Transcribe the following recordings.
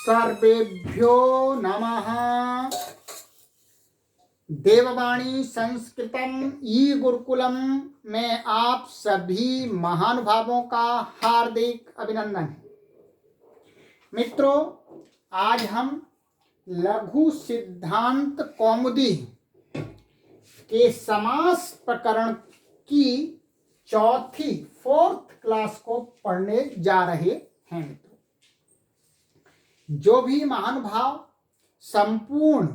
सर्वेभ्यो नमः। देववाणी संस्कृतम ई गुरुकुलम में आप सभी महानुभावों का हार्दिक अभिनंदन है। मित्रों, आज हम लघु सिद्धांत कौमुदी के समास प्रकरण की फोर्थ क्लास को पढ़ने जा रहे हैं। मित्रों, जो भी महानुभाव संपूर्ण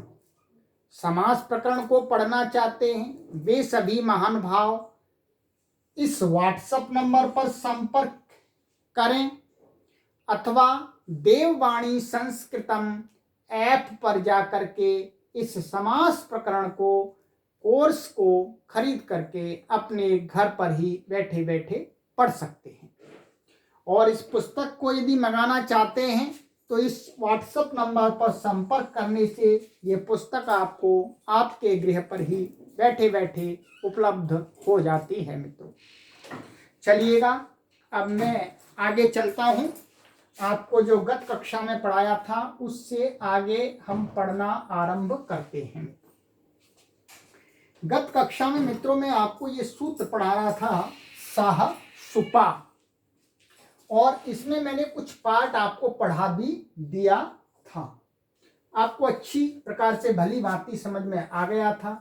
समास प्रकरण को पढ़ना चाहते हैं वे सभी महानुभाव इस व्हाट्सएप नंबर पर संपर्क करें अथवा देववाणी संस्कृतम ऐप पर जाकर के इस समास प्रकरण को कोर्स को खरीद करके अपने घर पर ही बैठे बैठे पढ़ सकते हैं। और इस पुस्तक को यदि मंगाना चाहते हैं तो इस व्हाट्सएप नंबर पर संपर्क करने से ये पुस्तक आपको आपके गृह पर ही बैठे बैठे उपलब्ध हो जाती है। मित्रों, चलिएगा अब मैं आगे चलता हूँ। आपको जो गत कक्षा में पढ़ाया था उससे आगे हम पढ़ना आरंभ करते हैं। गत कक्षा में मित्रों में आपको ये सूत्र पढ़ा रहा था सह सुपा, और इसमें मैंने कुछ पार्ट आपको पढ़ा भी दिया था। आपको अच्छी प्रकार से भली भांति समझ में आ गया था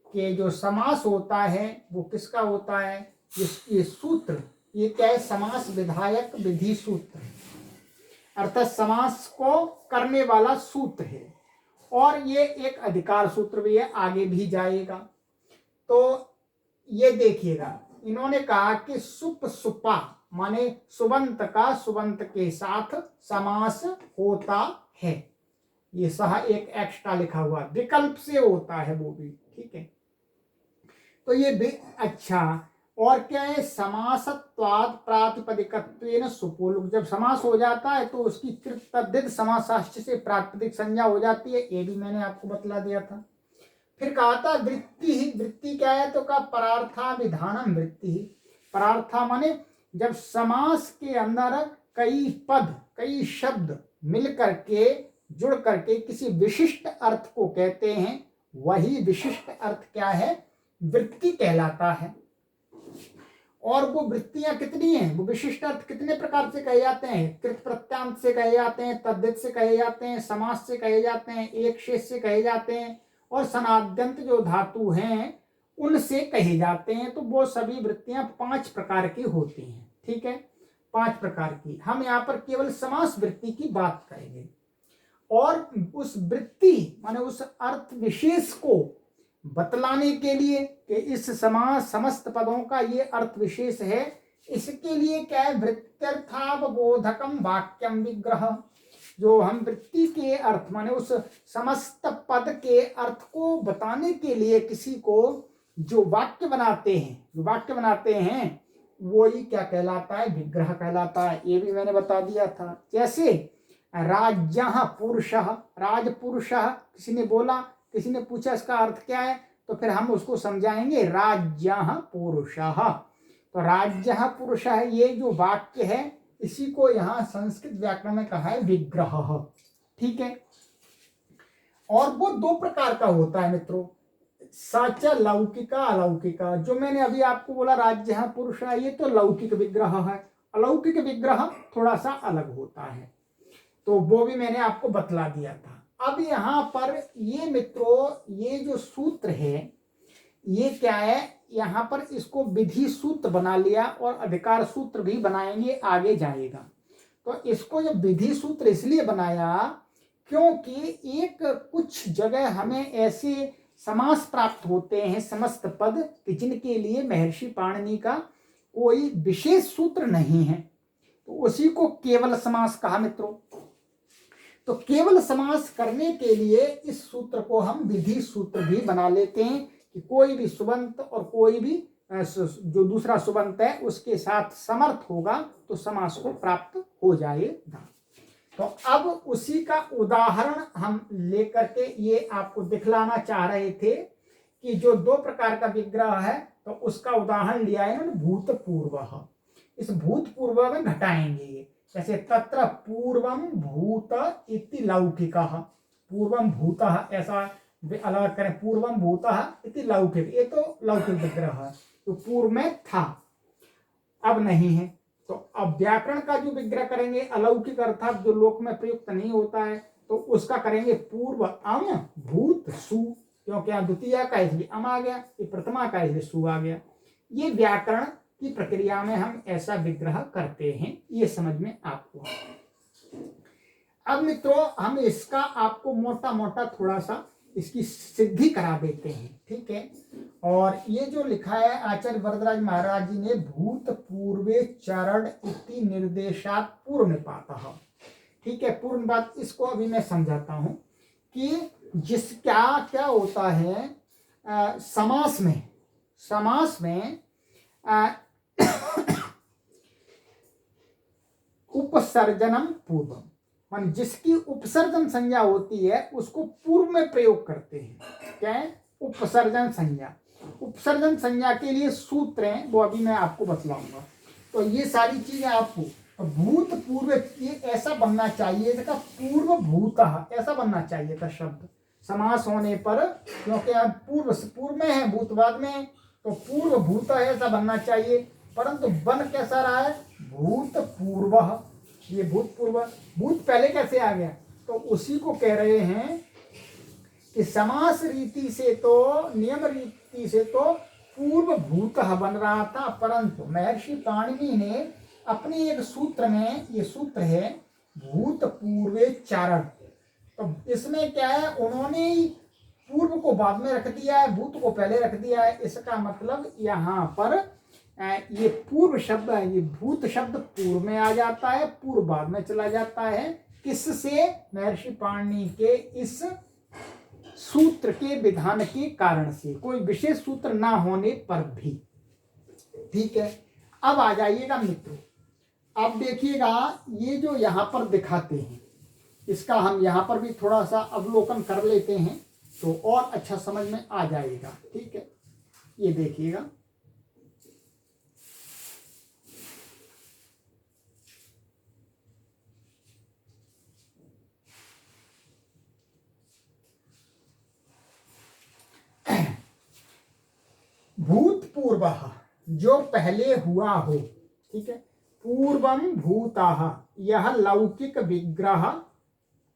कि जो समास होता है वो किसका होता है। ये सूत्र ये क्या है, समास विधायक विधि सूत्र, अर्थात समास को करने वाला सूत्र है। और ये एक अधिकार सूत्र भी है, आगे भी जाएगा। तो ये देखिएगा, इन्होंने कहा कि सुप सुपा माने सुबंत का सुबंत के साथ समास होता है। ये सह एक एक्स्ट्रा लिखा हुआ विकल्प से होता है वो भी, ठीक है। तो ये भी अच्छा। और क्या है, समासत्वाद प्रातिपदिकत्वेन सुपुल, जब समास हो जाता है तो उसकी कृत तद्धित समासाश्च से प्रातिपदिक संज्ञा हो जाती है। ये भी मैंने आपको बतला दिया था। फिर कहा था वृत्ति ही, वृत्ति क्या है तो का परार्था विधानम वृत्ति ही। परार्था माने जब समास के अंदर कई पद कई शब्द मिल करके जुड़ करके किसी विशिष्ट अर्थ को कहते हैं, वही विशिष्ट अर्थ क्या है, वृत्ति कहलाता है। और वो वृत्तियां कितनी हैं, वो विशिष्ट अर्थ कितने प्रकार से कहे जाते हैं, कृत प्रत्यांत से कहे जाते हैं, तद्धित से कहे जाते हैं, समास से कहे जाते हैं, एक शेष से कहे जाते हैं, और सनाद्यंत जो धातु हैं उनसे कहे जाते हैं। तो वो सभी वृत्तियां 5 प्रकार की होती हैं, ठीक है, 5 प्रकार की। हम यहाँ पर केवल समास वृत्ति की बात करेंगे। और उस वृत्ति माने उस अर्थ विशेष को बतलाने के लिए कि इस समास समस्त पदों का ये अर्थ विशेष है, इसके लिए क्या है, वृत्त्यर्थावबोधकम वाक्यम विग्रह। जो हम वृत्ति के अर्थ माने उस समस्त पद के अर्थ को बताने के लिए किसी को जो वाक्य बनाते हैं वही क्या कहलाता है, विग्रह कहलाता है। ये भी मैंने बता दिया था। जैसे राज्यः पुरुषः, राजपुरुषः किसी ने बोला, किसी ने पूछा इसका अर्थ क्या है, तो फिर हम उसको समझाएंगे राज्यः पुरुषः। तो राज्यः पुरुषः ये जो वाक्य है इसी को यहाँ संस्कृत व्याकरण में कहा है विग्रह, ठीक है। और वो 2 प्रकार का होता है मित्रों, सच लौकिका अलौकिका। जो मैंने अभी आपको बोला राज्यः पुरुषः, ये तो लौकिक विग्रह है। अलौकिक विग्रह थोड़ा सा अलग होता है, तो वो भी मैंने आपको बतला दिया था। अब यहाँ पर ये मित्रों ये जो सूत्र है ये क्या है, यहाँ पर इसको विधि सूत्र बना लिया और अधिकार सूत्र भी बनाएंगे, आगे जाएगा। तो इसको जब विधि सूत्र इसलिए बनाया क्योंकि एक कुछ जगह हमें ऐसे समास प्राप्त होते हैं समस्त पद जिनके लिए महर्षि पाणिनि का कोई विशेष सूत्र नहीं है, तो उसी को केवल समास कहा मित्रों। तो केवल समास करने के लिए इस सूत्र को हम विधि सूत्र भी बना लेते हैं कि कोई भी सुबंत और कोई भी जो दूसरा सुबंत है उसके साथ समर्थ होगा तो समास को प्राप्त हो जाएगा। तो अब उसी का उदाहरण हम लेकर के ये आपको दिखलाना चाह रहे थे कि जो 2 प्रकार का विग्रह है तो उसका उदाहरण लिया है इन्होंने भूतपूर्व। इस भूतपूर्व में घटाएंगे जैसे तत्र पूर्वम भूत इति लौकिकः, पूर्वम भूतः ऐसा अलग करें, पूर्वम भूतः इति लौकिक, ये तो लौकिक विग्रह है, तो पूर्व में था अब नहीं है। तो अब व्याकरण का जो विग्रह करेंगे अलौकिक अर्थात जो लोक में प्रयुक्त नहीं होता है, तो उसका करेंगे पूर्व अम भूत सु, क्योंकि यहाँ द्वितीय का इसलिए अम आ गया, ये प्रथमा का इसलिए सु आ गया। ये व्याकरण की प्रक्रिया में हम ऐसा विग्रह करते हैं, ये समझ में आपको। अब मित्रों हम इसका आपको मोटा मोटा थोड़ा सा इसकी सिद्धि करा देते हैं, ठीक है। और ये जो लिखा है आचार्य वरदराज महाराज जी ने, भूत पूर्वे चरण इति निर्देशात पूर्व निपातः, ठीक है। पूर्व निपात इसको अभी मैं समझाता हूं कि जिस क्या क्या होता है समास में उपसर्जनम पूर्वम, मान जिसकी उपसर्जन संज्ञा होती है उसको पूर्व में प्रयोग करते हैं। क्या है? उपसर्जन संज्ञा। उपसर्जन संज्ञा के लिए सूत्र हैं, वो अभी मैं आपको बतलाऊंगा। तो ये सारी चीजें आपको, भूत पूर्व ये ऐसा बनना चाहिए, इसका पूर्व भूतः ऐसा बनना चाहिए था शब्द समास होने पर, क्योंकि अब पूर्व में है भूत बाद में है, तो पूर्व भूतः ऐसा बनना चाहिए, परंतु बन कैसा रहा है? भूत पूर्व। ये भूतपूर्व, भूत पहले कैसे आ गया? तो उसी को कह रहे हैं कि समास रीति से तो, नियम रीति से तो पूर्व भूतः बन रहा था, परंतु महर्षि पाणिनि ने अपने एक सूत्र में, ये सूत्र है भूत पूर्वे चारण, तो इसमें क्या है, उन्होंने पूर्व को बाद में रख दिया है, भूत को पहले रख दिया है। इसका मतलब यहाँ पर ये पूर्व शब्द है, ये भूत शब्द पूर्व में आ जाता है, पूर्व बाद में चला जाता है। किससे? महर्षि पाणिनि के इस सूत्र के विधान के कारण से, कोई विशेष सूत्र ना होने पर भी, ठीक है। अब आ जाइएगा मित्रों, अब देखिएगा ये जो यहाँ पर दिखाते हैं, इसका हम यहाँ पर भी थोड़ा सा अवलोकन कर लेते हैं तो और अच्छा समझ में आ जाएगा, ठीक है। ये देखिएगा, भूतपूर्व जो पहले हुआ हो, ठीक है। पूर्वम भूतः यह लौकिक विग्रह,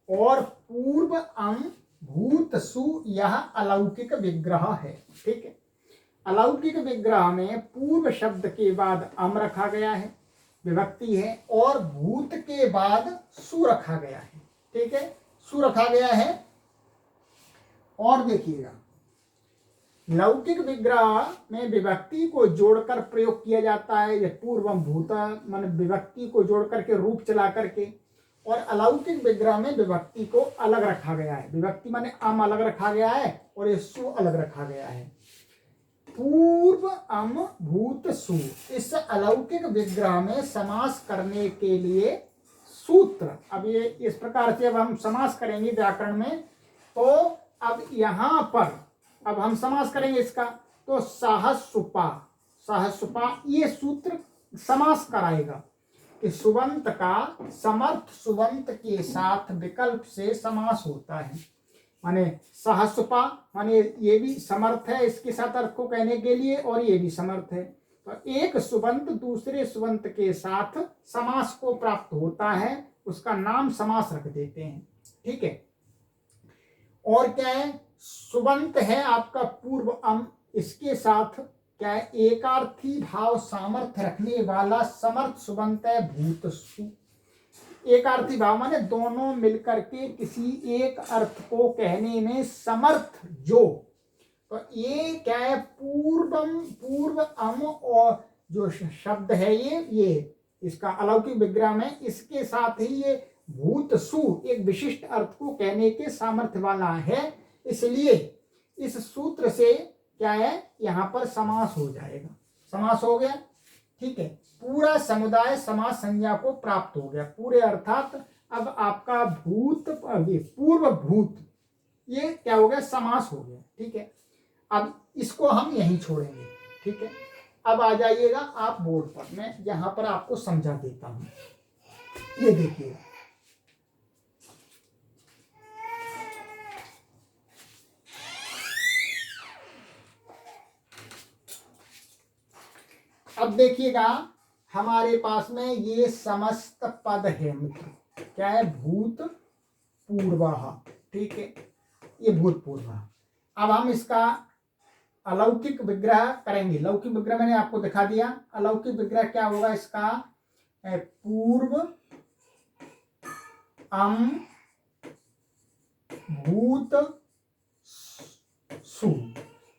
और पूर्व अम भूतसु यह अलौकिक विग्रह है, ठीक है। अलौकिक विग्रह में पूर्व शब्द के बाद अम रखा गया है, विभक्ति है, और भूत के बाद सु रखा गया है, ठीक है, सु रखा गया है। और देखिएगा लौकिक विग्रह में विभक्ति को जोड़कर प्रयोग किया जाता है, यह पूर्वम भूत मान विभक्ति को जोड़कर के रूप चला करके, और अलौकिक विग्रह में विभक्ति को अलग रखा गया है, विभक्ति माने अम अलग रखा गया है और ये सु अलग रखा गया है। पूर्व अम भूत सु, इस अलौकिक विग्रह में समास करने के लिए सूत्र, अब ये इस प्रकार से अब हम समास करेंगे व्याकरण में, तो अब यहाँ पर अब हम समास करेंगे इसका, तो सहसुपा, सहसुपा ये सूत्र समास कराएगा कि सुबंत का समर्थ सुबंत के साथ विकल्प से समास होता है। माने सहसुपा माने ये भी समर्थ है इसके साथ अर्थ को कहने के लिए, और ये भी समर्थ है, तो एक सुबंत दूसरे सुबंत के साथ समास को प्राप्त होता है, उसका नाम समास रख देते हैं, ठीक है। और क्या है? सुबंत है आपका पूर्व अम, इसके साथ क्या है? एकार्थी भाव सामर्थ्य रखने वाला समर्थ सुबंत है भूतसु। एकार्थी भाव माने दोनों मिलकर के किसी एक अर्थ को कहने में समर्थ जो, तो ये क्या है? पूर्व अम और जो शब्द है ये इसका अलौकिक विग्रह में, इसके साथ ही ये भूतसु एक विशिष्ट अर्थ को कहने के सामर्थ्य वाला है, इसलिए इस सूत्र से क्या है? यहां पर समास हो जाएगा, समास हो गया, ठीक है। पूरा समुदाय समास संज्ञा को प्राप्त हो गया, पूरे अर्थात अब आपका भूत पूर्व भूत ये क्या हो गया? समास हो गया, ठीक है। अब इसको हम यहीं छोड़ेंगे, ठीक है। अब आ जाइएगा आप बोर्ड पर, मैं यहां पर आपको समझा देता हूं। ये देखिए, अब देखिएगा हमारे पास में ये समस्त पद है मित्र, क्या है, भूत पूर्वः, ठीक है, ये भूतपूर्व। अब हम इसका अलौकिक विग्रह करेंगे। लौकिक विग्रह मैंने आपको दिखा दिया। अलौकिक विग्रह क्या होगा इसका, पूर्व अम भूत सु,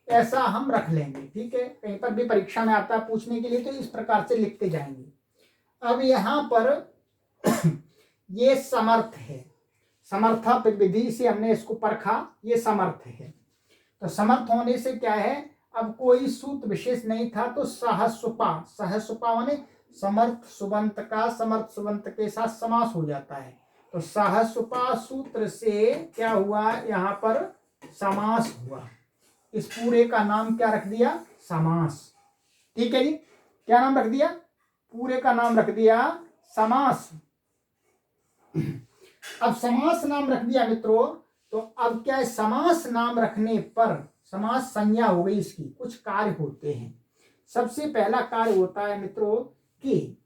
ऐसा हम रख लेंगे, ठीक है। कहीं पर भी परीक्षा में आता है पूछने के लिए तो इस प्रकार से लिखते जाएंगे। अब यहां पर ये समर्थ है, समर्था विधि से हमने इसको परखा, ये समर्थ है। तो समर्थ होने से क्या है, अब कोई सूत्र विशेष नहीं था तो सहसुपा, सहसुपा माने समर्थ सुबंत का समर्थ सुबंत के साथ समास हो जाता है। तो सहसुपा सूत्र से क्या हुआ, यहाँ पर समास हुआ। इस पूरे का नाम क्या रख दिया, समास, ठीक है जी। क्या नाम रख दिया, पूरे का नाम रख दिया समास। अब समास नाम रख दिया मित्रों, तो अब क्या है, समास नाम रखने पर समास संज्ञा हो गई, इसकी कुछ कार्य होते हैं। सबसे पहला कार्य होता है मित्रों कि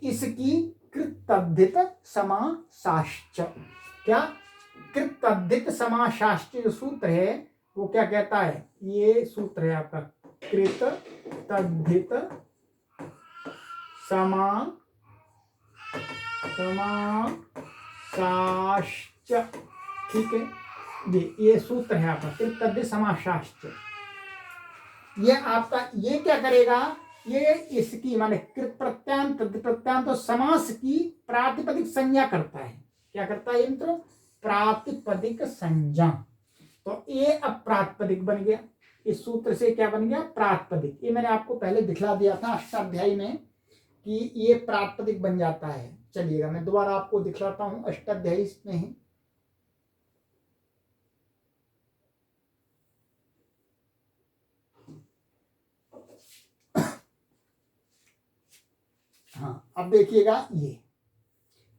इसकी कृतद्धित समासाश्च, क्या कृतद्धित समासाश्च जो सूत्र है वो क्या कहता है, ये सूत्र है आपका कृतद्धित समासाश्च, ठीक है, ये सूत्र है आपका कृतद्धित समासाश्च। ये आपका ये क्या करेगा, ये इसकी माने कृत प्रत्यांत, प्रत्यांत तो समास की प्रातिपदिक संज्ञा करता है। क्या करता है मित्रों, प्रातिपदिक संज्ञा। तो ये अब प्रातिपदिक बन गया, इस सूत्र से क्या बन गया, प्रातिपदिक। ये मैंने आपको पहले दिखला दिया था अष्टाध्यायी में कि ये प्रातिपदिक बन जाता है। चलिएगा मैं दोबारा आपको दिखलाता हूं अष्टाध्यायी में ही। हाँ अब देखिएगा,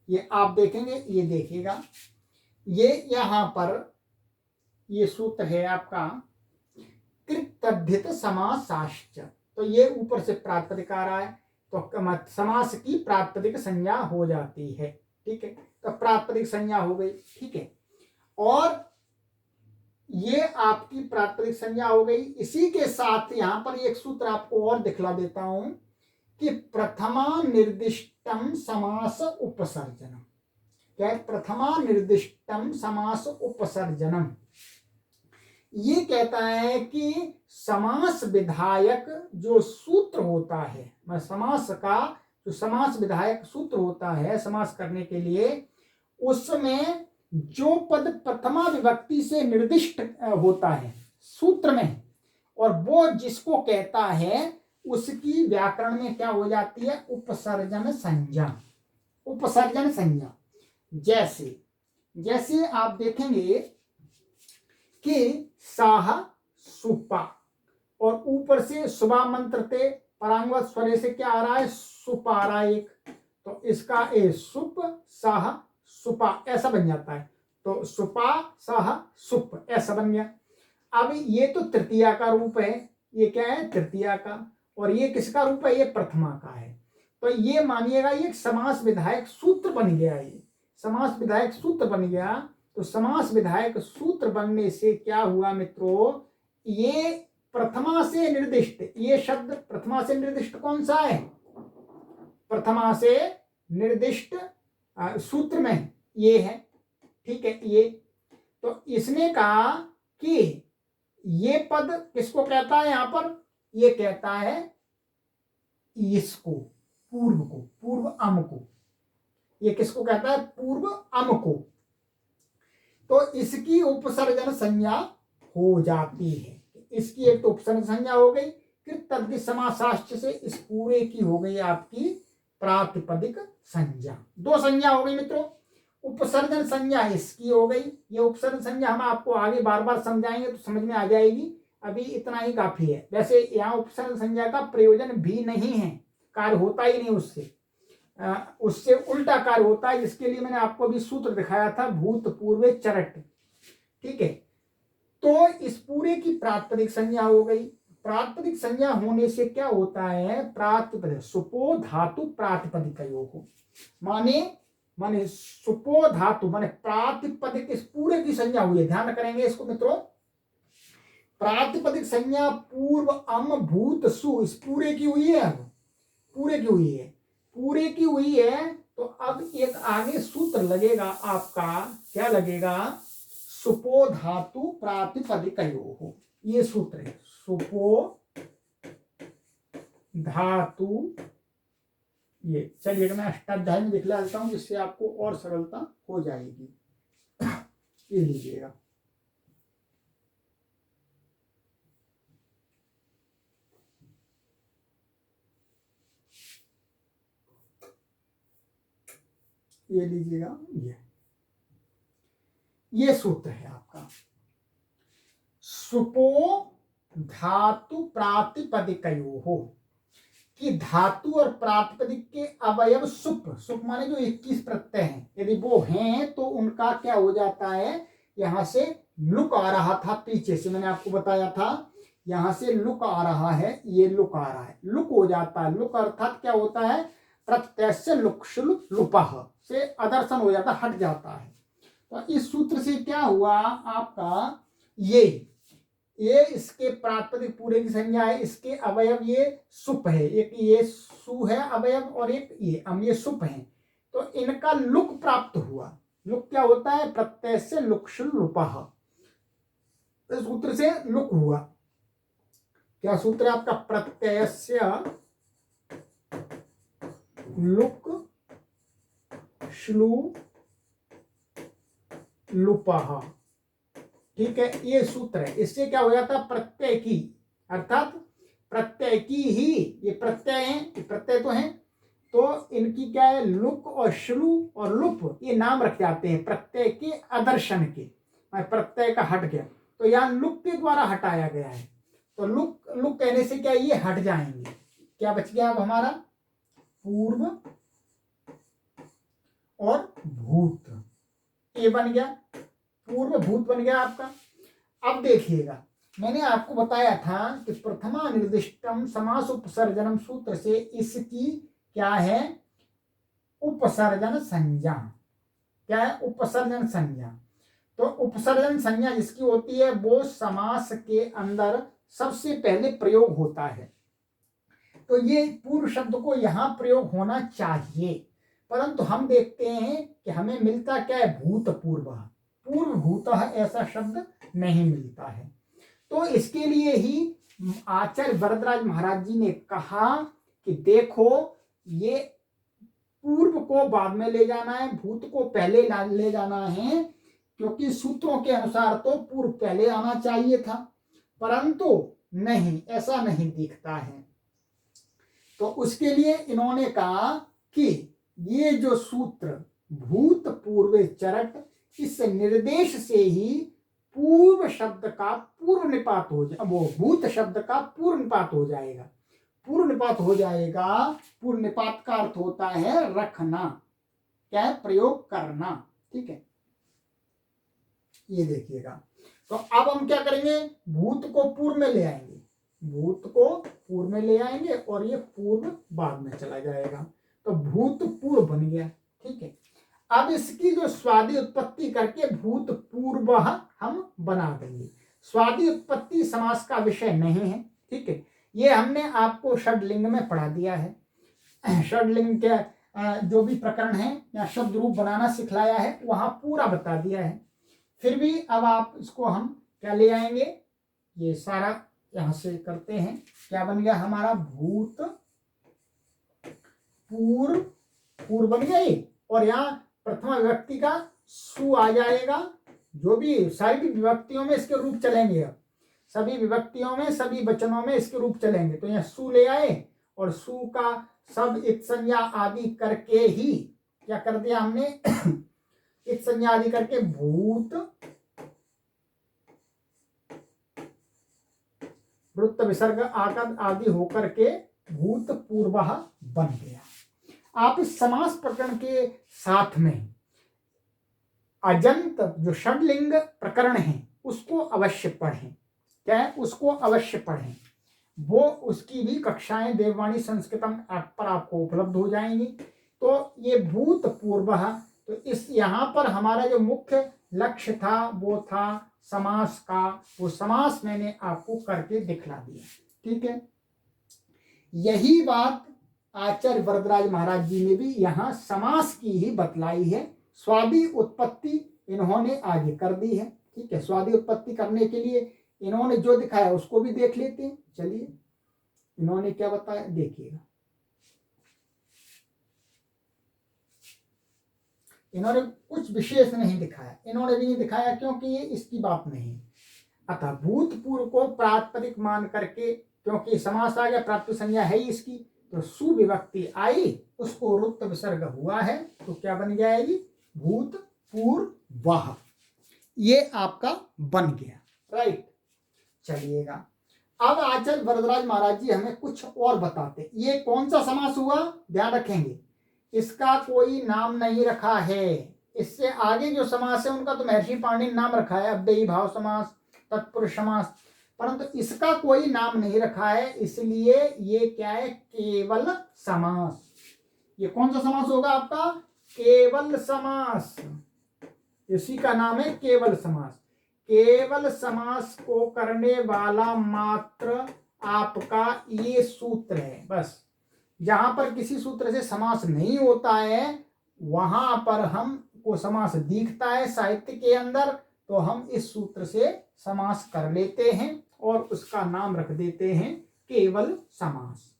ये आप देखेंगे, ये देखिएगा, ये यहां पर ये सूत्र है आपका कृतद्धित समासाश्च। तो ये ऊपर से प्रातिपदिक आ रहा है तो समास की प्रातिपदिक संज्ञा हो जाती है, ठीक है। तो प्रातिपदिक संज्ञा हो गई, ठीक है। और ये आपकी प्रातिपदिक संज्ञा हो गई। इसी के साथ यहां पर एक सूत्र आपको और दिखला देता हूं कि प्रथमा निर्दिष्टम समास उपसर्जनम, क्या है, प्रथमा निर्दिष्टम समास उपसर्जनम। ये कहता है कि समास विधायक जो सूत्र होता है, मैं समास का जो समास विधायक सूत्र होता है समास करने के लिए, उसमें जो पद प्रथमा विभक्ति से निर्दिष्ट होता है सूत्र में, और वो जिसको कहता है उसकी व्याकरण में क्या हो जाती है, उपसर्जन संज्ञा, उपसर्जन संज्ञा। जैसे जैसे आप देखेंगे कि साह सुपा, और ऊपर से सुबह मंत्र थे परांगवत स्वरे से क्या आ रहा है, सुप आ रहा है एक, तो इसका ए सुप साह सुपा ऐसा बन जाता है। तो सुपा साह सुप ऐसा बन गया। अब ये तो तृतीया का रूप है, ये क्या है, तृतीया का, और ये किसका रूप है, ये प्रथमा का है। तो ये मानिएगा ये समास विधायक सूत्र बन गया, ये समास विधायक सूत्र बन गया। तो समास विधायक सूत्र बनने से क्या हुआ मित्रों, ये प्रथमा से निर्दिष्ट, ये शब्द प्रथमा से निर्दिष्ट कौन सा है, प्रथमा से निर्दिष्ट सूत्र में ये है, ठीक है। ये तो इसने कहा कि ये पद किसको कहता है, यहां पर ये कहता है इसको, पूर्व को, पूर्व अम को, ये किसको कहता है, पूर्व अम को। तो इसकी उपसर्जन संज्ञा हो जाती है। इसकी एक तो उपसर्जन संज्ञा हो गई, कृतद्धित समासाश्च से इस पूरे की हो गई आपकी प्रातिपदिक संज्ञा। दो संज्ञा हो गई मित्रों, उपसर्जन संज्ञा इसकी हो गई, ये उपसर्जन संज्ञा हम आपको आगे बार बार समझाएंगे तो समझ में आ जाएगी, अभी इतना ही काफी है। वैसे यहाँ उपसर्जन संज्ञा का प्रयोजन भी नहीं है, कार्य होता ही नहीं उससे। उससे उल्टा कार्य होता है, जिसके लिए मैंने आपको अभी सूत्र दिखाया था, भूतपूर्व चरट। ठीक है, तो इस पूरे की प्रातिपदिक संज्ञा हो गई। प्रातिपदिक संज्ञा होने से क्या होता है, प्रातिपदिक सुपो धातु प्रातिपदिकयोः, माने माने सुपो धातु माने प्रातिपदिक, इस पूरे की संज्ञा हुई है। ध्यान करेंगे इसको मित्रों, प्रातिपदिक संज्ञा पूर्व अम भूत सु, इस पूरे की हुई है, अब पूरे की हुई है, पूरे की हुई है। तो अब एक आगे सूत्र लगेगा आपका, क्या लगेगा, सुपो धातु प्रातिपदिकयोः, ये सूत्र है, सुपो धातु। ये चलिए मैं अष्टाध्याय में दिखला देता हूं, जिससे आपको और सरलता हो जाएगी। ये लीजिएगा, ये लीजिएगा, ये सूत्र है आपका, सुपो धातु प्रातिपदिकयोः, कि धातु और प्रातिपदिक के अवयव सुप, सुप माने जो 21 प्रत्यय हैं, यदि वो हैं तो उनका क्या हो जाता है, यहां से लुक आ रहा था पीछे से, मैंने आपको बताया था, यहां से लुक आ रहा है, ये लुक आ रहा है, लुक हो जाता है। लुक अर्थात क्या होता है, प्रत्यय से लुक्षुल लुपः से अदर्शन हो जाता, हट जाता है। तो इस सूत्र से क्या हुआ आपका, ये इसके प्रातिपदिक पूरे की संज्ञा है, इसके अवयव ये सुप है, एक ये सु है अवयव और एक ये अम, ये सुप है, तो इनका लुक प्राप्त हुआ। लुक क्या होता है, प्रत्यय से लुक्षुल लुपः, इस सूत्र से लुक हुआ। क्या सूत्र है आपका, प्रत्यय से लुक श्लू लुपः। ठीक है, ये सूत्र है, इससे क्या हो जाता है, प्रत्यय की, अर्थात प्रत्यय की ही, ये प्रत्यय हैं, ये प्रत्यय तो हैं, तो इनकी क्या है, लुक और श्लू और लुप, ये नाम रख जाते हैं प्रत्यय के अदर्शन के, प्रत्यय का हट गया, तो यहाँ लुक के द्वारा हटाया गया है। तो लुक लुक कहने से क्या, ये हट जाएंगे। क्या बच गया अब हमारा, पूर्व और भूत, ये बन गया, पूर्व भूत बन गया आपका। अब देखिएगा, मैंने आपको बताया था कि प्रथमा निर्दिष्टम समास उपसर्जनम सूत्र से इसकी क्या है, उपसर्जन संज्ञा। क्या है, उपसर्जन संज्ञा। तो उपसर्जन संज्ञा जिसकी होती है वो समास के अंदर सबसे पहले प्रयोग होता है, तो ये पूर्व शब्द को यहां प्रयोग होना चाहिए, परंतु हम देखते हैं कि हमें मिलता क्या है, भूतपूर्व, पूर्व भूत ऐसा शब्द नहीं मिलता है। तो इसके लिए ही आचार्य वरदराज महाराज जी ने कहा कि देखो, ये पूर्व को बाद में ले जाना है, भूत को पहले ले जाना है, क्योंकि सूत्रों के अनुसार तो पूर्व पहले आना चाहिए था, परंतु नहीं, ऐसा नहीं दिखता है। तो उसके लिए इन्होंने कहा कि ये जो सूत्र भूतपूर्व चरट, इस निर्देश से ही पूर्व शब्द का पूर्व निपात हो जाए, वो भूत शब्द का पूर्व निपात हो जाएगा। पूर्व निपात हो जाएगा, पूर्व निपात का अर्थ होता है रखना, क्या है, प्रयोग करना। ठीक है, ये देखिएगा, तो अब हम क्या करेंगे, भूत को पूर्व में ले आएंगे, भूत को पूर्व में ले आएंगे और ये पूर्व बाद में चला जाएगा, तो भूत पूर्व बन गया। ठीक है, अब इसकी जो स्वादि उत्पत्ति करके भूतपूर्व हम बना देंगे। स्वादि उत्पत्ति समास का विषय नहीं है। ठीक है, ये हमने आपको षड्लिंग में पढ़ा दिया है। षड्लिंग के जो भी प्रकरण है या शब्द रूप बनाना सिखलाया है, वहां पूरा बता दिया है। फिर भी अब आप इसको हम क्या ले आएंगे, ये सारा यहां से करते हैं, क्या बन गया हमारा, भूत पूर्व, पूर्व बन गया ये, और यहाँ प्रथमा विभक्ति का सु आ जाएगा। जो भी सारी भी विभक्तियों में इसके रूप चलेंगे, अब सभी विभक्तियों में सभी वचनों में इसके रूप चलेंगे, तो यहाँ सु ले आए और सु का सब इत संज्ञा आदि करके ही क्या कर दिया हमने, इत संज्ञा आदि करके भूत वृत्त विसर्ग आकद आदि होकर के भूतपूर्व बन गया। आप इस समास प्रकरण के साथ में अजंत जो षडलिंग प्रकरण है उसको अवश्य पढ़ें। क्या है? उसको अवश्य पढ़ें। वो उसकी भी कक्षाएं देववाणी संस्कृतम ऐप पर आपको उपलब्ध हो जाएंगी। तो ये भूतपूर्व, तो इस यहाँ पर हमारा जो मुख्य लक्ष्य था वो था समास का। वो समास मैंने आपको करके दिखला दिया। ठीक है, यही बात आचार्य वरदराज महाराज जी ने भी यहाँ समास की ही बतलाई है। स्वादि उत्पत्ति इन्होंने आगे कर दी है। ठीक है, स्वादि उत्पत्ति करने के लिए इन्होंने जो दिखाया उसको भी देख लेते हैं। चलिए, इन्होंने क्या बताया देखिएगा। इन्होंने कुछ विशेष नहीं दिखाया, इन्होंने भी नहीं दिखाया क्योंकि ये इसकी बात नहीं है। अतः भूतपूर्व को प्रातिपदिक मान करके, क्योंकि समास आ गया, प्राप्त संज्ञा है ही इसकी, तो सुविभक्ति आई, उसको रुक्त विसर्ग हुआ है, तो क्या बन जाएगी? भूतपूर्व। ये आपका बन गया। राइट, चलिएगा। अब आचार्य वरदराज महाराज जी हमें कुछ और बताते। ये कौन सा समास हुआ, ध्यान रखेंगे, इसका कोई नाम नहीं रखा है। इससे आगे जो समास है उनका तो महर्षि पाणिनि नाम रखा है, अव्ययी भाव समास, तत्पुरुष समास, परंतु इसका कोई नाम नहीं रखा है। इसलिए ये क्या है? केवल समास। ये कौन सा समास होगा आपका? केवल समास। इसी का नाम है केवल समास। केवल समास को करने वाला मात्र आपका ये सूत्र है। बस जहां पर किसी सूत्र से समास नहीं होता है वहां पर हम को समास दिखता है साहित्य के अंदर, तो हम इस सूत्र से समास कर लेते हैं और उसका नाम रख देते हैं केवल समास।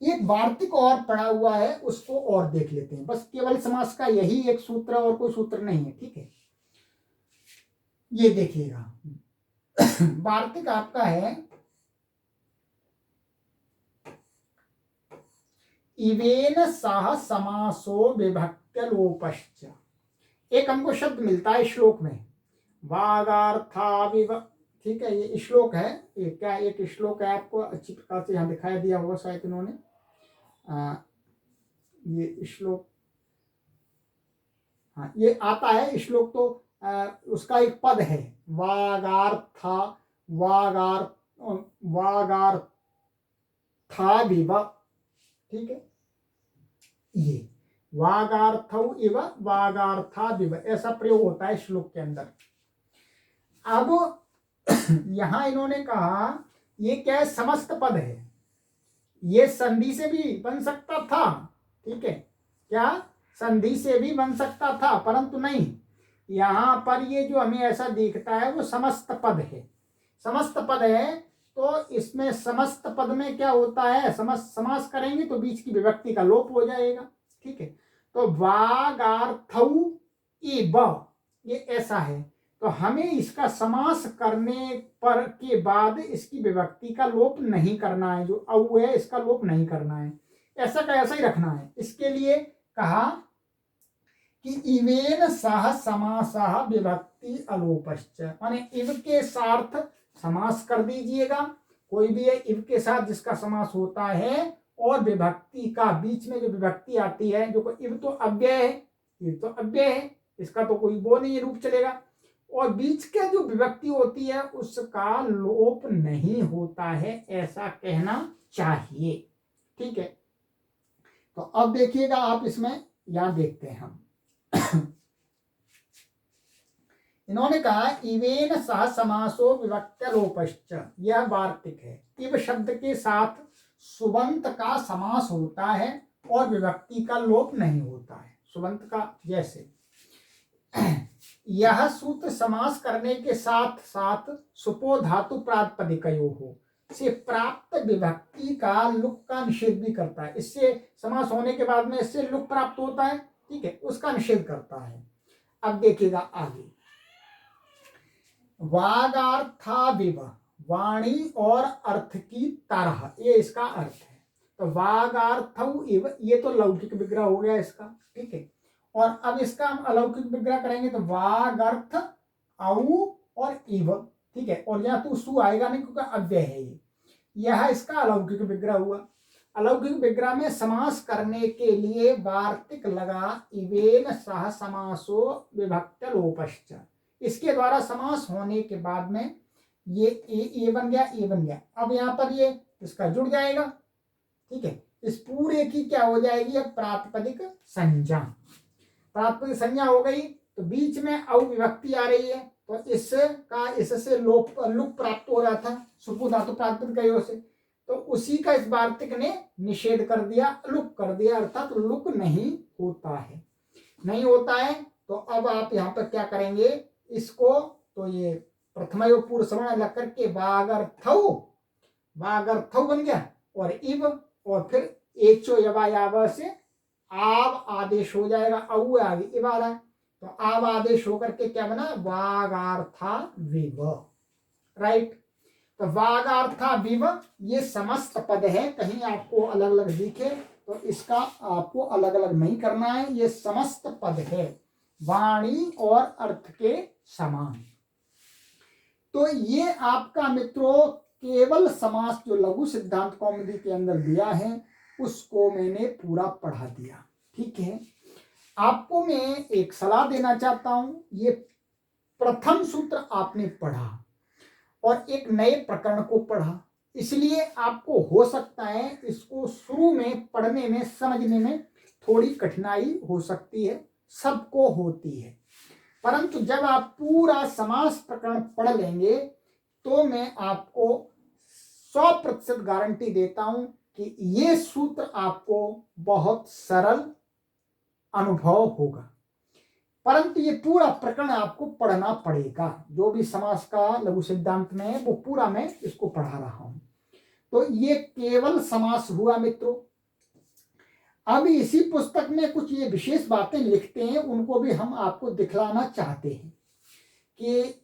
एक वार्तिक और पड़ा हुआ है, उसको और देख लेते हैं। बस केवल समास का यही एक सूत्र, और कोई सूत्र नहीं है। ठीक है, ये देखिएगा। वार्तिक आपका है इवेन सह समासो विभक्त्य लोपश्च। एक हमको शब्द मिलता है श्लोक में, वागार्थाविव। ठीक है, ये श्लोक है। ये क्या एक श्लोक है, आपको अच्छी प्रकार से यहाँ दिखाई दिया होगा शायद इन्होंने। ये श्लोक, हाँ ये आता है श्लोक, तो उसका एक पद है वागार्था, वागार्थाविव। ठीक है, ये वागार्थौ इव वागार्थाविव ऐसा प्रयोग होता है श्लोक के अंदर। अब यहां इन्होंने कहा ये क्या है? समस्त पद है, ये संधि से भी बन सकता था। ठीक है, क्या संधि से भी बन सकता था, परंतु नहीं, यहां पर ये जो हमें ऐसा दिखता है वो समस्त पद है। समस्त पद है तो इसमें समस्त पद में क्या होता है? समास करेंगे तो बीच की विभक्ति का लोप हो जाएगा। ठीक है, तो वागार्थौ इव ये ऐसा है, तो हमें इसका समास करने पर के बाद इसकी विभक्ति का लोप नहीं करना है। जो औ है इसका लोप नहीं करना है, ऐसा का ऐसा ही रखना है। इसके लिए कहा कि इवेन सह समासः विभक्ति अलोपश्च, माने इव के साथ समास कर दीजिएगा। कोई भी है इव के साथ जिसका समास होता है, और विभक्ति का बीच में जो विभक्ति आती है, जो इव तो अव्यय है, इव तो अव्यय है, इसका तो कोई वो नहीं रूप चलेगा, और बीच के जो विभक्ति होती है उसका लोप नहीं होता है, ऐसा कहना चाहिए। ठीक है, तो अब देखिएगा आप इसमें, यहां देखते हैं हम। इन्होंने कहा इवेन सह समासो विभक्त्य लोपश्च, यह वार्तिक है। इव शब्द के साथ सुबंत का समास होता है और विभक्ति का लोप नहीं होता है। सुबंत का जैसे यह सूत्र समास करने के साथ साथ सुपो धातु प्रातिपदिकयोः से प्राप्त विभक्ति का लुक का निषेध भी करता है। इससे समास होने के बाद में इससे लुक प्राप्त होता है। ठीक है, उसका निषेध करता है। अब देखिएगा आगे, वागार्थाविव, वाणी और अर्थ की तरह, ये इसका अर्थ है। तो वागार्थौ इव, ये तो लौकिक विग्रह हो गया इसका। ठीक है, और अब इसका हम अलौकिक विग्रह करेंगे तो वागर्थ औ और इव। ठीक है, और यहाँ तो सु आएगा नहीं क्योंकि अव्यय है ये, यह इसका अलौकिक विग्रह हुआ। अलौकिक विग्रह में समास करने के लिए वार्तिक लगा इवेन सह समासो विभक्त लोपश्च। इसके द्वारा समास होने के बाद में ये बन गया, ये बन गया। अब यहाँ पर ये इसका जुड़ जाएगा, ठीक है। इस पूरे की क्या हो जाएगी, अब प्रातिपदिक संज्ञा। प्रातिपदिक संज्ञा हो गई तो बीच में अविभक्ति आ रही है, तो इसका इससे लोप लुक प्राप्त हो रहा था सुपु धातु प्रातिपदिक से, तो उसी का इस वार्तिक ने निषेध कर दिया, लुक कर दिया, अर्थात तो लुक नहीं होता है, नहीं होता है। तो अब आप यहाँ पर क्या करेंगे इसको, तो ये प्रथमयोग पूर्व सवर्ण लग करके वागर्थौ बन गया, और इव और फिर एचो यवा से आव आदेश हो जाएगा, औ आगे इव आ रहा है, तो आव आदेश होकर के क्या बना, वागार्था विव, राइट। तो वागार्था विव ये समस्त पद है, कहीं आपको अलग अलग दिखे तो इसका आपको अलग अलग नहीं करना है, ये समस्त पद है वाणी और अर्थ के समान। तो ये आपका मित्रों केवल समास जो लघु सिद्धांत कौमुदी के अंदर दिया है उसको मैंने पूरा पढ़ा दिया, ठीक है। आपको मैं एक सलाह देना चाहता हूं, ये प्रथम सूत्र आपने पढ़ा और एक नए प्रकरण को पढ़ा, इसलिए आपको हो सकता है इसको शुरू में पढ़ने में समझने में थोड़ी कठिनाई हो सकती है, सबको होती है, परंतु जब आप पूरा समास प्रकरण पढ़ लेंगे तो मैं आपको 100% गारंटी देता हूं कि ये सूत्र आपको बहुत सरल अनुभव होगा। परंतु ये पूरा प्रकरण आपको पढ़ना पड़ेगा, जो भी समास का लघु सिद्धांत में है वो पूरा मैं इसको पढ़ा रहा हूं। तो ये केवल समास हुआ मित्रों। अब इसी पुस्तक में कुछ ये विशेष बातें लिखते हैं, उनको भी हम आपको दिखलाना चाहते हैं कि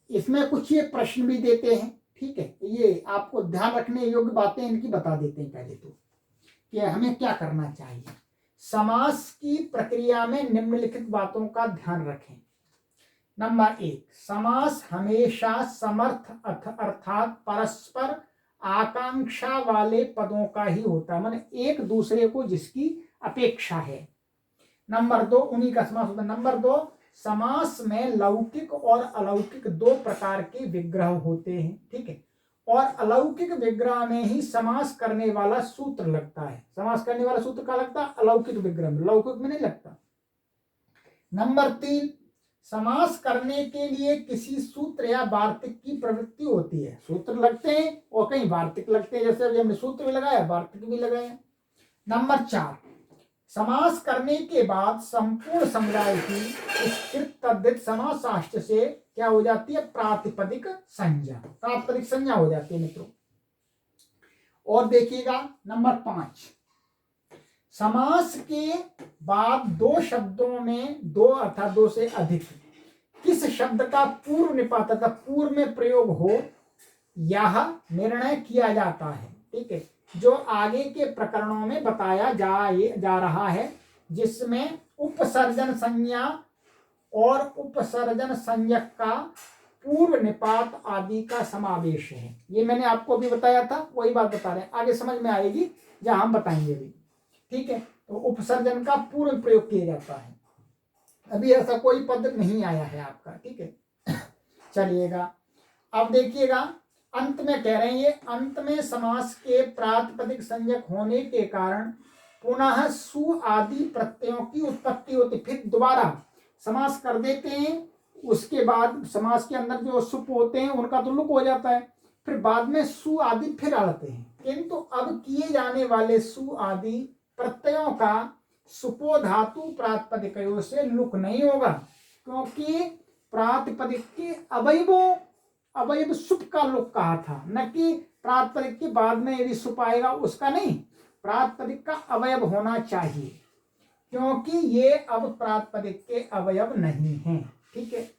इसमें कुछ ये प्रश्न भी देते हैं, ठीक है। ये आपको ध्यान रखने योग्य बातें इनकी बता देते हैं पहले तो, कि हमें क्या करना चाहिए। समास की प्रक्रिया में निम्नलिखित बातों का ध्यान रखें। नंबर 1, समास हमेशा समर्थ अर्थात परस्पर आकांक्षा वाले पदों का ही होता है, माने एक दूसरे को जिसकी अपेक्षा है। नंबर 2, उन्हीं का समास होता है। नंबर 2, समास में लौकिक और अलौकिक दो प्रकार के विग्रह होते हैं, ठीक है, और अलौकिक विग्रह में ही समास करने वाला सूत्र लगता है। समास करने वाला सूत्र क्या लगता है, अलौकिक विग्रह में, लौकिक में नहीं लगता। नंबर 3, समास करने के लिए किसी सूत्र या वार्तिक की प्रवृत्ति होती है। सूत्र लगते हैं और कहीं वार्तिक लगते हैं, जैसे अभी हमने सूत्र भी लगाया वार्तिक भी लगाया। नंबर 4, समास करने के बाद संपूर्ण समुदाय की स्कृत तद्धित समासाष्ट से क्या हो जाती है, प्रातिपदिक संज्ञा, प्रातिपदिक संज्ञा हो जाती है मित्रों। और देखिएगा नंबर 5, समास के बाद दो शब्दों में, दो अर्थात दो से अधिक, किस शब्द का पूर्व निपात तथा पूर्व में प्रयोग हो यह निर्णय किया जाता है, ठीक है, जो आगे के प्रकरणों में बताया जा रहा है, जिसमें उपसर्जन संज्ञा और उपसर्जन संज्ञक का पूर्व निपात आदि का समावेश है। ये मैंने आपको भी बताया था, वही बात बता रहे हैं, आगे समझ में आएगी जहां हम बताएंगे भी, ठीक है। तो उपसर्जन का पूर्व प्रयोग किया जाता है, अभी ऐसा कोई पद नहीं आया है आपका, ठीक है। चलिएगा अब देखिएगा अंत में कह रहे हैं, ये अंत में समास के प्रातिपदिक संज्ञक होने के कारण पुनः सु आदि प्रत्ययों की उत्पत्ति होती, फिर दोबारा समास कर देते हैं, उसके बाद समास के अंदर जो सुप होते हैं उनका तो लुक हो जाता है, फिर बाद में सु आदि फिर आते हैं, किंतु अब किए जाने वाले सु आदि प्रत्ययों का सुपो धातु प्रातिपदिकों से लुक नहीं होगा, क्योंकि प्रातिपदिक के अवयव सुप का लुक कहा था, न कि प्रातिपदिक के बाद में यदि सुप आएगा उसका नहीं, प्रातिपदिक का अवयव होना चाहिए, क्योंकि ये अब प्रातिपदिक के अवयव नहीं हैं, ठीक है।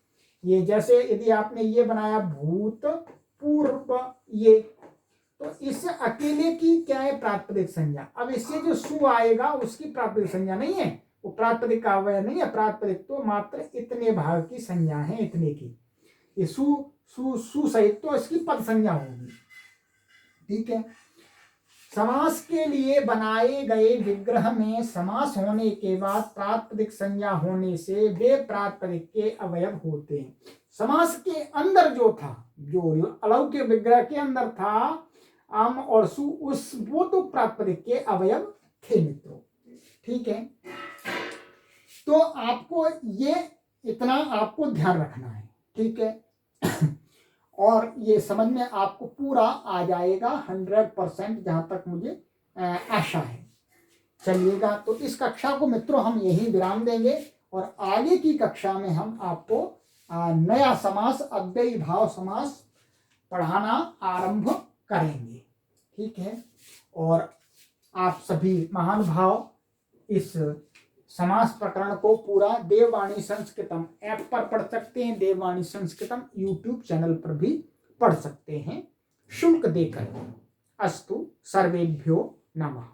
ये जैसे यदि आपने ये बनाया भूत पूर्व, ये तो इससे अकेले की क्या है, प्रातिपदिक संज्ञा। अब इससे जो सु आएगा उसकी प्रातिपदिक संज्ञा नहीं है, वो प्रातिपदिक का अवयव नहीं है, प्रातिपदिक तो मात्र इतने भाग की संज्ञा है, इतने की, ये सु सहित तो इसकी पद संज्ञा होगी, ठीक है। समास के लिए बनाए गए विग्रह में समास होने के बाद प्रातिपदिक संज्ञा होने से वे प्रातिपदिक के अवयव होते हैं। समास के अंदर जो था, जो अलौकिक विग्रह के अंदर था आम और सु, उस वो तो प्रातिपदिक के अवयव थे मित्रों। ठीक है, तो आपको ये इतना आपको ध्यान रखना है। ठीक है और ये समझ में आपको पूरा आ जाएगा 100%, जहां तक मुझे आशा है। चलिएगा, तो इस कक्षा को मित्रों हम यही विराम देंगे और आगे की कक्षा में हम आपको नया समास, अव्ययी भाव समास पढ़ाना आरंभ करेंगे। ठीक है, और आप सभी महानुभाव इस समास प्रकरण को पूरा देववाणी संस्कृतम ऐप पर पढ़ सकते हैं, देववाणी संस्कृतम यूट्यूब चैनल पर भी पढ़ सकते हैं शुल्क देकर। अस्तु, सर्वेभ्यो नमः।